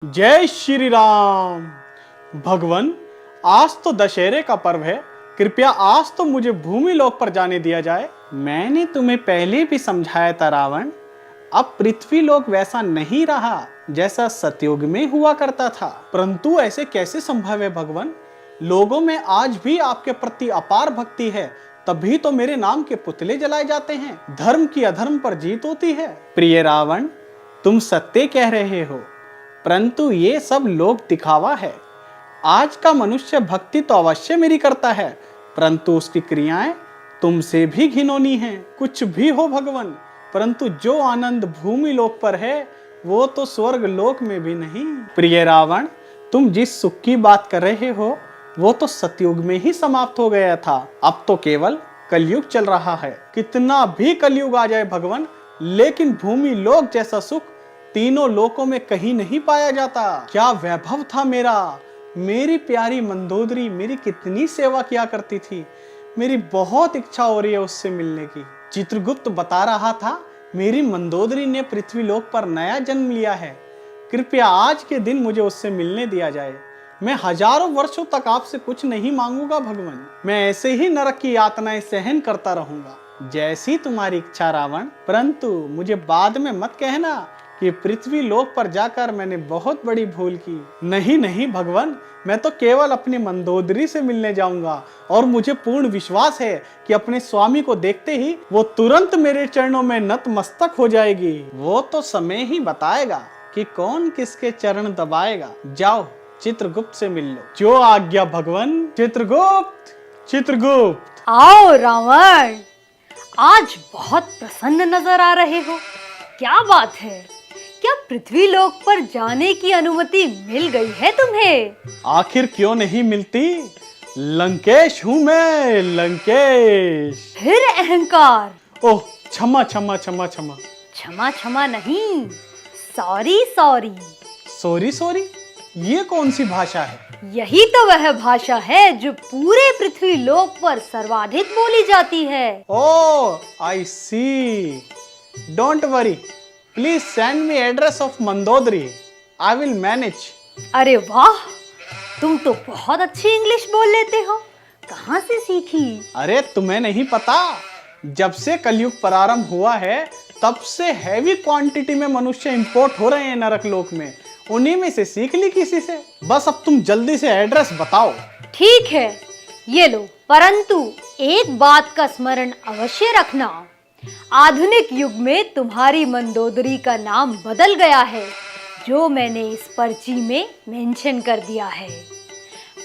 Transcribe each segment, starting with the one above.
जय श्री राम। भगवान, आज तो दशहरे का पर्व है, कृपया आज तो मुझे भूमि लोक पर जाने दिया जाए। मैंने तुम्हें पहले भी समझाया था रावण, अब पृथ्वी लोक वैसा नहीं रहा जैसा सतयुग में हुआ करता था। परंतु ऐसे कैसे संभव है भगवान? लोगों में आज भी आपके प्रति अपार भक्ति है, तभी तो मेरे नाम के पुतले जलाए जाते हैं, धर्म की अधर्म पर जीत होती है। प्रिय रावण, तुम सत्य कह रहे हो, परंतु ये सब लोक दिखावा है। आज का मनुष्य भक्ति तो अवश्य मेरी करता है, परंतु उसकी क्रियाएं तुमसे भी घिनौनी हैं। कुछ भी हो भगवान, परंतु जो आनंद भूमि लोक पर है वो तो स्वर्ग लोक में भी नहीं। प्रिय रावण, तुम जिस सुख की बात कर रहे हो वो तो सतयुग में ही समाप्त हो गया था, अब तो केवल कलयुग चल रहा है। कितना भी कलयुग आ जाए भगवान, लेकिन भूमि लोक जैसा सुख तीनों लोकों में कहीं नहीं पाया जाता। क्या वैभव था मेरा, मेरी प्यारी मंदोदरी मेरी कितनी सेवा किया करती थी। मेरी बहुत इच्छा हो रही है उससे मिलने की। चित्रगुप्त बता रहा था मेरी मंदोदरी ने पृथ्वी लोक पर नया जन्म लिया है, कृपया आज के दिन मुझे उससे मिलने दिया जाए। मैं हजारों वर्षों तक आपसे कुछ नहीं मांगूंगा भगवान, मैं ऐसे ही नरक की यातनाएं सहन करता रहूंगा। जैसी तुम्हारी इच्छा रावण, परंतु मुझे बाद में मत कहना कि पृथ्वी लोक पर जाकर मैंने बहुत बड़ी भूल की। नहीं नहीं भगवान, मैं तो केवल अपनी मंदोदरी से मिलने जाऊंगा और मुझे पूर्ण विश्वास है कि अपने स्वामी को देखते ही वो तुरंत मेरे चरणों में नतमस्तक हो जाएगी। वो तो समय ही बताएगा कि कौन किसके चरण दबाएगा। जाओ चित्रगुप्त से मिल लो। जो आज्ञा भगवान। चित्रगुप्त, चित्रगुप्त। आओ रावण, आज बहुत प्रसन्न नजर आ रहे हो, क्या बात है? क्या पृथ्वी लोक पर जाने की अनुमति मिल गई है तुम्हें? आखिर क्यों नहीं मिलती, लंकेश हूँ मैं, लंकेश। फिर अहंकार। ओह क्षमा क्षमा क्षमा क्षमा। क्षमा क्षमा नहीं, सॉरी सॉरी। सॉरी सॉरी, ये कौन सी भाषा है? यही तो वह भाषा है जो पूरे पृथ्वी लोक पर सर्वाधिक बोली जाती है। Oh I see, don't worry, please send me address of Mandodari, I will manage. अरे वाह, तुम तो बहुत अच्छी इंग्लिश बोल लेते हो, कहाँ से सीखी? अरे तुम्हें नहीं पता, जब से कलयुग प्रारंभ हुआ है तब से हैवी क्वांटिटी में मनुष्य इंपोर्ट हो रहे हैं नरक लोक में, उन्हीं में से सीख ली किसी से। बस अब तुम जल्दी से एड्रेस बताओ। ठीक है, ये लो, परंतु एक बात का स्मरण अवश्य रखना, आधुनिक युग में तुम्हारी मंदोदरी का नाम बदल गया है, जो मैंने इस पर्ची में मेंशन कर दिया है।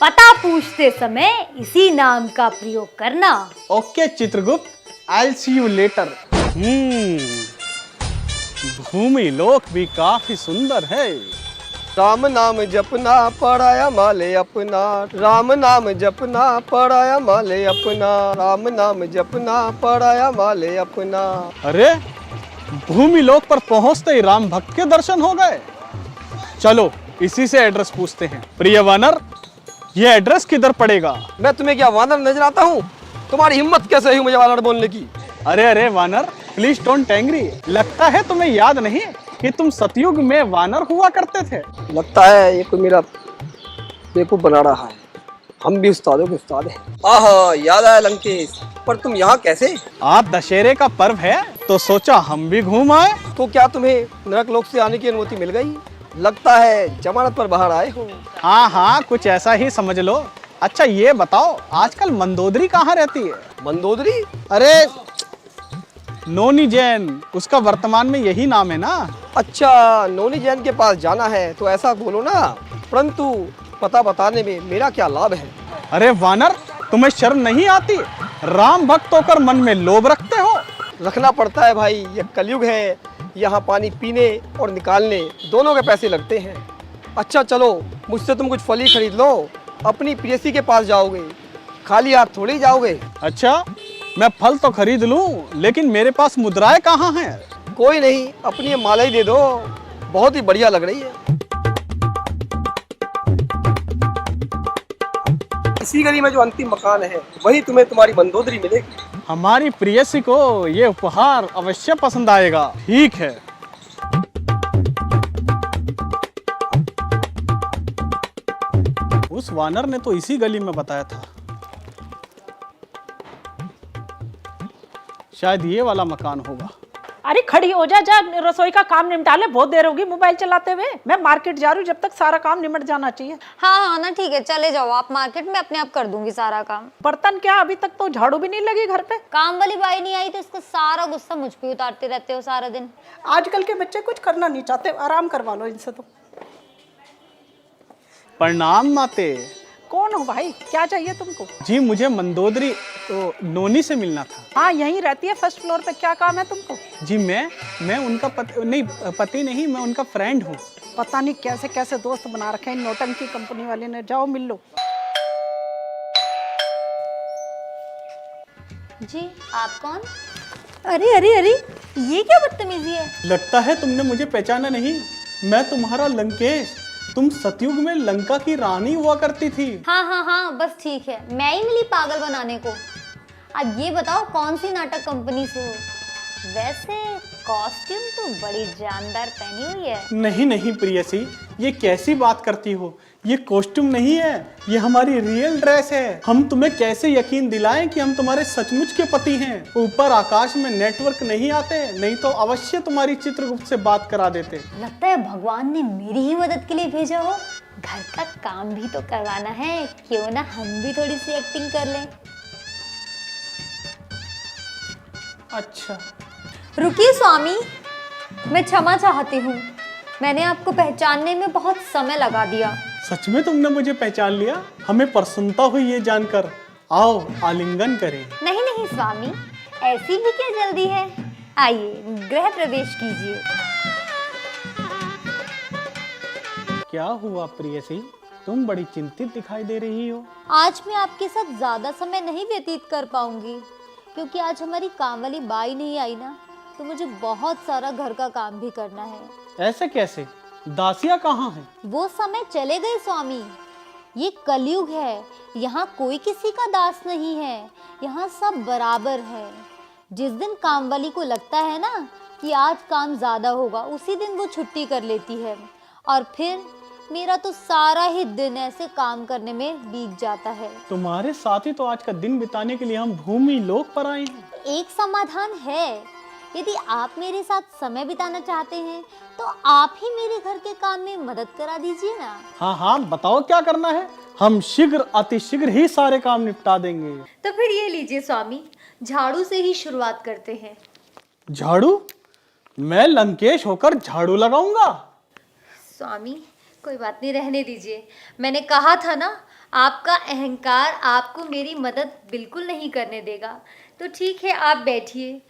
पता पूछते समय इसी नाम का प्रयोग करना। Okay Chitragupta, I'll see you later। भूमि लोक भी काफी सुंदर है। राम नाम जपना पड़ाया माले अपना, राम नाम जपना पड़ाया माले अपना, राम नाम जपना पड़ाया माले अपना। अरे भूमि लोक पर पहुंचते ही राम भक्त के दर्शन हो गए। चलो इसी से एड्रेस पूछते हैं। प्रिय वानर, ये एड्रेस किधर पड़ेगा? मैं तुम्हें क्या वानर नजर आता हूँ? तुम्हारी हिम्मत कैसे हुई मुझे वानर बोलने की? अरे अरे वानर, प्लीज डोंट एंग्री। लगता है तुम्हें याद नहीं कि तुम सतयुग में वानर हुआ करते थे। लगता है ये कोई मेरा बेवकूफ बना रहा है, हम भी उस्तादों के उस्ताद हैं। आहा, याद आया लंकेश, पर तुम यहाँ कैसे? आज दशहरे का पर्व है तो सोचा हम भी घूम आए। तो क्या तुम्हें नरक लोक से आने की अनुमति मिल गई? लगता है जमानत पर बाहर आए हो। हाँ हाँ, कुछ ऐसा ही समझ लो। अच्छा ये बताओ, आजकल मंदोदरी कहाँ रहती है? मंदोदरी? अरे नोनी जैन, उसका वर्तमान में यही नाम है ना? अच्छा, नोनी जैन के पास जाना है तो ऐसा बोलो ना, परंतु पता बताने में मेरा क्या लाभ है? अरे वानर, तुम्हें शर्म नहीं आती? राम भक्त होकर मन में लोभ रखते हो। रखना पड़ता है भाई, यह कलयुग है, यहाँ पानी पीने और निकालने दोनों के पैसे लगते हैं। अच्छा चलो, मुझसे तुम कुछ फल ही खरीद लो, अपनी प्रेयसी के पास जाओगे, खाली हाथ थोड़ी जाओगे। अच्छा, मैं फल तो खरीद लूं, लेकिन मेरे पास मुद्राएं कहाँ हैं? कोई नहीं, अपनी ये माला ही दे दो, बहुत ही बढ़िया लग रही है। इसी गली में जो अंतिम मकान है वही तुम्हें तुम्हारी मंदोदरी मिलेगी। हमारी प्रेयसी को ये उपहार अवश्य पसंद आएगा। ठीक है। उस वानर ने तो इसी गली में बताया था। शायद ये वाला मकान होगा। अरे खड़ी हो जा, जा रसोई का काम निपटा ले, बहुत देर होगी मोबाइल चलाते हुए। मैं मार्केट जा रही हूँ, जब तक सारा काम निपट जाना चाहिए। हाँ हाँ ना ठीक है, चले जाओ आप मार्केट में, अपने आप कर दूंगी सारा काम। बर्तन क्या, अभी तक तो झाड़ू भी नहीं लगी घर पे। काम वाली बाई नहीं आई तो इसका सारा गुस्सा मुझ पे उतारते रहते हो सारा दिन। आजकल के बच्चे कुछ करना नहीं चाहते, आराम करवा लो इनसे। तो प्रणाम माते। कौन हो भाई, क्या चाहिए तुमको? जी मुझे मंदोदरी नोनी से मिलना था। हाँ यहीं रहती है फर्स्ट फ्लोर पे, क्या काम है तुमको? जी मैं उनका पति नहीं, मैं उनका फ्रेंड हूँ। पता नहीं कैसे कैसे दोस्त बना रखे हैं नौटंकी कंपनी वाले ने। जाओ मिल लो। जी आप कौन? अरे अरे अरे ये क्या बदतमीजी है। लगता है तुमने मुझे पहचाना नहीं। मैं तुम्हारा लंकेश, तुम सतयुग में लंका की रानी हुआ करती थी। हाँ हाँ हाँ बस ठीक है, मैं ही मिली पागल बनाने को। अब ये बताओ कौन सी नाटक कंपनी से हो? वैसे कॉस्ट्यूम तो बड़ी जानदार पहनी हुई है। नहीं नहीं प्रियसी, ये कैसी बात करती हो? ये कॉस्ट्यूम नहीं है, ये हमारी रियल ड्रेस है। हम तुम्हें कैसे यकीन दिलाएं कि हम तुम्हारे सचमुच के पति हैं। ऊपर आकाश में नेटवर्क नहीं आते, नहीं तो अवश्य तुम्हारी चित्रगुप्त से बात करा देते। लगता है भगवान ने मेरी ही मदद के लिए भेजा हो। घर का काम भी तो करवाना है, क्यों ना हम भी थोड़ी सी एक्टिंग कर लें। अच्छा रुकिए स्वामी, मैं क्षमा चाहती हूँ, मैंने आपको पहचानने में बहुत समय लगा दिया। सच में तुमने मुझे पहचान लिया? हमें प्रसन्नता हुई ये जानकर। आओ आलिंगन करें। नहीं नहीं स्वामी, ऐसी भी क्या जल्दी है, आइए गृह प्रवेश कीजिए। क्या हुआ प्रियसी, तुम बड़ी चिंतित दिखाई दे रही हो। आज मैं आपके साथ ज्यादा समय नहीं व्यतीत कर पाऊंगी, क्योंकि आज हमारी काम वाली बाई नहीं आई ना, तो मुझे बहुत सारा घर का काम भी करना है। ऐसे कैसे? दासियां कहाँ हैं? वो समय चले गए स्वामी, ये कलयुग है, यहाँ कोई किसी का दास नहीं है, यहाँ सब बराबर है। जिस दिन काम वाली को लगता है ना कि आज काम ज्यादा होगा, उसी दिन वो छुट्टी कर लेती है, और फिर मेरा तो सारा ही दिन ऐसे काम करने में बीत जाता है। तुम्हारे साथ ही तो आज का दिन बिताने के लिए हम भूमि लोक पर आए हैं। एक समाधान है, यदि आप मेरे साथ समय बिताना चाहते हैं तो आप ही मेरे घर के काम में मदद करा दीजिए ना। हाँ हाँ बताओ क्या करना है, हम शीघ्र अतिशीघ्र ही सारे काम निपटा देंगे। तो फिर ये लीजिए स्वामी, झाड़ू से ही शुरुआत करते हैं। झाड़ू? मैं लंकेश होकर झाड़ू लगाऊंगा? स्वामी कोई बात नहीं, रहने दीजिए। मैंने कहा था ना, आपका अहंकार आपको मेरी मदद बिल्कुल नहीं करने देगा। तो ठीक है, आप बैठिए,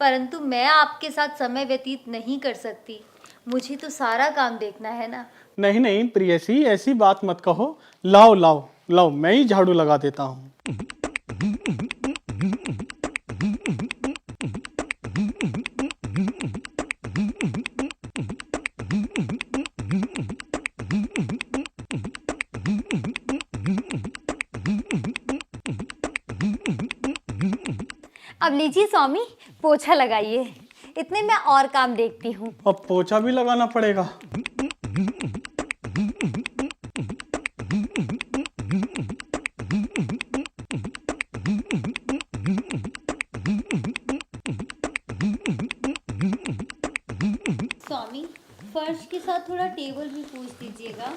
परंतु मैं आपके साथ समय व्यतीत नहीं कर सकती, मुझे तो सारा काम देखना है ना। नहीं नहीं प्रियसी, ऐसी बात मत कहो। लाओ लाओ लाओ, मैं ही झाड़ू लगा देता हूँ। अब लीजिए स्वामी, पोछा लगाइए, इतने मैं और काम देखती हूँ। अब पोछा भी लगाना पड़ेगा। स्वामी फर्श के साथ थोड़ा टेबल भी पोंछ दीजिएगा।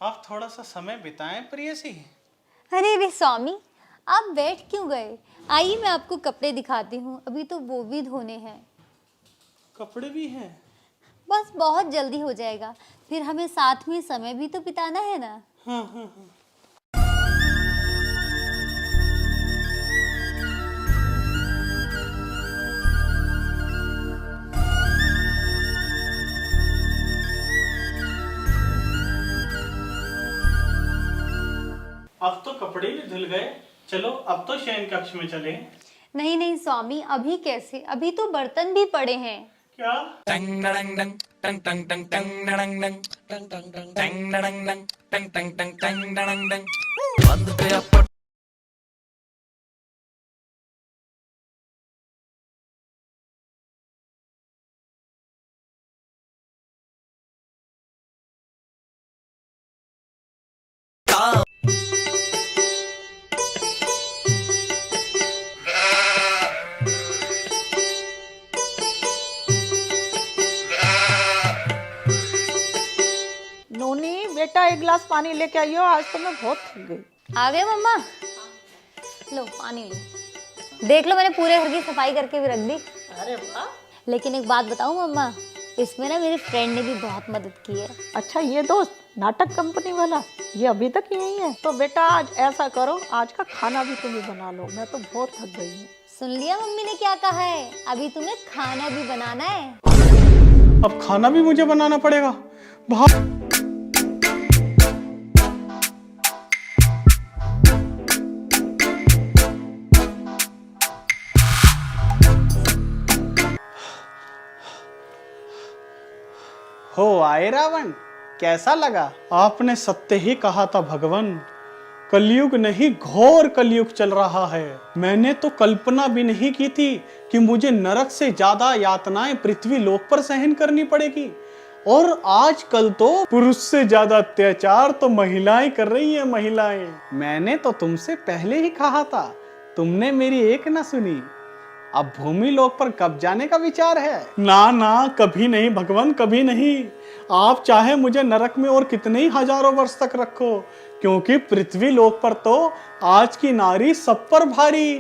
आप थोड़ा सा समय बिताएं प्रियसी। अरे रे स्वामी, आप बैठ क्यों गए? आइए मैं आपको कपड़े दिखाती हूँ, अभी तो वो भी धोने हैं। कपड़े भी हैं? बस बहुत जल्दी हो जाएगा, फिर हमें साथ में समय भी तो बिताना है ना। हाँ हाँ हाँ। अब तो कपड़े भी धुल गए, चलो अब तो शयन कक्ष में चले। नहीं नहीं स्वामी, अभी कैसे, अभी तो बर्तन भी पड़े हैं। क्या? Dang dang dang dang dang dang dang dang dang dang dang dang dang dang dang dang dang dang dang बंद गया गिलास पानी लेके आइयो, आज तो मैं बहुत थक गई। आ गए मम्मा, लो पानी लो। देख लो मैंने पूरे घर की सफाई करके भी रख दी। अरे वाह। लेकिन एक बात बताऊं मम्मा, इसमें ना मेरी फ्रेंड ने भी बहुत मदद की है। अच्छा, ये दोस्त नाटक कंपनी वाला ये अभी तक यही है? तो बेटा आज ऐसा करो, आज का खाना भी तुम ही बना लो, मैं तो बहुत थक गई हूँ। सुन लिया मम्मी ने क्या कहा है, अभी तुम्हें खाना भी बनाना है। अब खाना भी मुझे बनाना पड़ेगा। बहुत हो आए रावण, कैसा लगा? आपने सत्य ही कहा था भगवान, कलयुग नहीं घोर कलयुग चल रहा है। मैंने तो कल्पना भी नहीं की थी कि मुझे नरक से ज्यादा यातनाएं पृथ्वी लोक पर सहन करनी पड़ेगी, और आजकल तो पुरुष से ज्यादा अत्याचार तो महिलाएं कर रही हैं। महिलाएं, मैंने तो तुमसे पहले ही कहा था, तुमने मेरी एक ना सुनी। अब भूमि लोक पर कब जाने का विचार है? ना ना, कभी नहीं भगवान, कभी नहीं। आप चाहे मुझे नरक में और कितने ही हजारों वर्ष तक रखो, क्योंकि पृथ्वी लोक पर तो आज की नारी सब पर भारी।